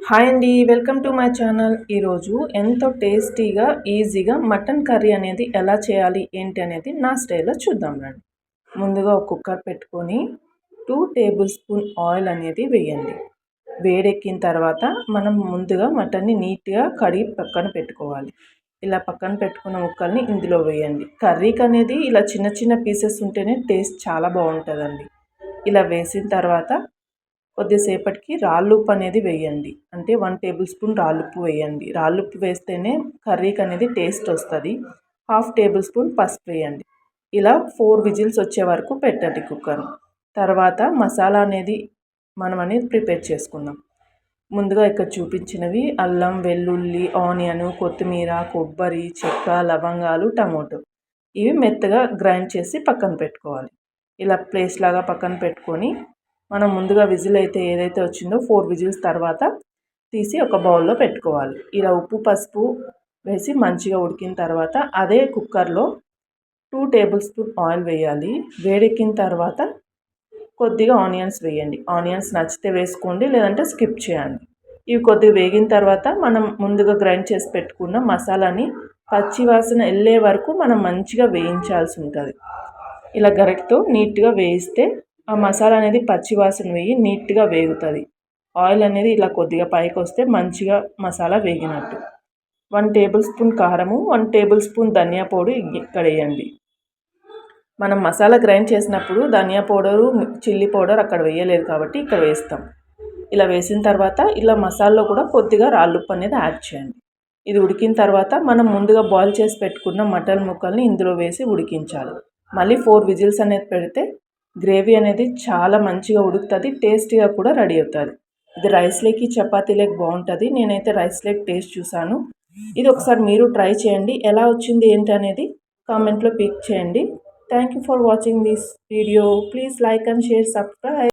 Hi అండి, welcome to my channel. ఈరోజు ఎంతో టేస్టీగా ఈజీగా మటన్ కర్రీ అనేది ఎలా చేయాలి ఏంటి అనేది నా స్టైల్లో చూద్దాం రండి. ముందుగా ఒక కుక్కర్ పెట్టుకొని 2 టేబుల్ స్పూన్ ఆయిల్ అనేది వేయండి. వేడెక్కిన తర్వాత మనం ముందుగా మటన్ని నీట్గా కడిగి పక్కన పెట్టుకోవాలి. ఇలా పక్కన పెట్టుకున్న ముక్కల్ని ఇందులో వేయండి. కర్రీకి అనేది ఇలా చిన్న చిన్న పీసెస్ ఉంటేనే టేస్ట్ చాలా బాగుంటుందండి. ఇలా వేసిన తర్వాత కొద్దిసేపటికి రాళ్ళుప్పు అనేది వేయండి. అంటే 1 టేబుల్ స్పూన్ రాళ్ళుప్పు వేయండి. రాళ్ళుప్పు వేస్తేనే కర్రీకి అనేది టేస్ట్ వస్తుంది. 1/2 టేబుల్ స్పూన్ పసుపు వేయండి. ఇలా 4 విజిల్స్ వచ్చే వరకు పెట్టండి కుక్కర్. తర్వాత మసాలా అనేది ప్రిపేర్ చేసుకుందాం. ముందుగా ఇక్కడ చూపించినవి అల్లం, వెల్లుల్లి, ఆనియన్, కొత్తిమీర, కొబ్బరి, చెక్క, లవంగాలు, టమోటో ఇవి మెత్తగా గ్రైండ్ చేసి పక్కన పెట్టుకోవాలి. ఇలా ప్లేస్ లాగా పక్కన పెట్టుకొని మనం ముందుగా విజిల్ అయితే ఏదైతే వచ్చిందో 4 విజిల్స్ తర్వాత తీసి ఒక బౌల్లో పెట్టుకోవాలి. ఇలా ఉప్పు పసుపు వేసి మంచిగా ఉడికిన తర్వాత అదే కుక్కర్లో 2 టేబుల్ స్పూన్ ఆయిల్ వేయాలి. వేడెక్కిన తర్వాత కొద్దిగా ఆనియన్స్ వేయండి. ఆనియన్స్ నచ్చితే వేసుకోండి, లేదంటే స్కిప్ చేయండి. ఇవి కొద్దిగా వేగిన తర్వాత మనం ముందుగా గ్రైండ్ చేసి పెట్టుకున్న మసాలాని పచ్చివాసన వెళ్ళే వరకు మనం మంచిగా వేయించాల్సి ఉంటుంది. ఇలా గరిటెతో నీట్గా వేయిస్తే ఆ మసాలా అనేది పచ్చివాసన వేయి నీట్గా వేగుతుంది. ఆయిల్ అనేది ఇలా కొద్దిగా పైకి వస్తే మంచిగా మసాలా వేగినట్టు. 1 టేబుల్ స్పూన్ కారము, 1 టేబుల్ స్పూన్ ధనియా పౌడర్ ఇక్కడ వేయండి. మనం మసాలా గ్రైండ్ చేసినప్పుడు ధనియా పౌడరు, చిల్లీ పౌడర్ అక్కడ వేయలేదు కాబట్టి ఇక్కడ వేస్తాం. ఇలా వేసిన తర్వాత ఇలా మసాలాలో కూడా కొద్దిగా రాళ్ళుప్పు అనేది యాడ్ చేయండి. ఇది ఉడికిన తర్వాత మనం ముందుగా బాయిల్ చేసి పెట్టుకున్న మటన్ ముక్కల్ని ఇందులో వేసి ఉడికించాలి. మళ్ళీ 4 విజిల్స్ అనేది పెడితే గ్రేవీ అనేది చాలా మంచిగా ఉడుకుతుంది, టేస్టీగా కూడా రెడీ అవుతుంది. ఇది రైస్లోకి చపాతీలోకి బాగుంటుంది. నేనైతే రైస్లోకి టేస్ట్ చూసాను. ఇది ఒకసారి మీరు ట్రై చేయండి. ఎలా వచ్చింది ఏంటి అనేది కామెంట్లో పిక్ చేయండి. Thank you for watching this video. Please like and share, subscribe.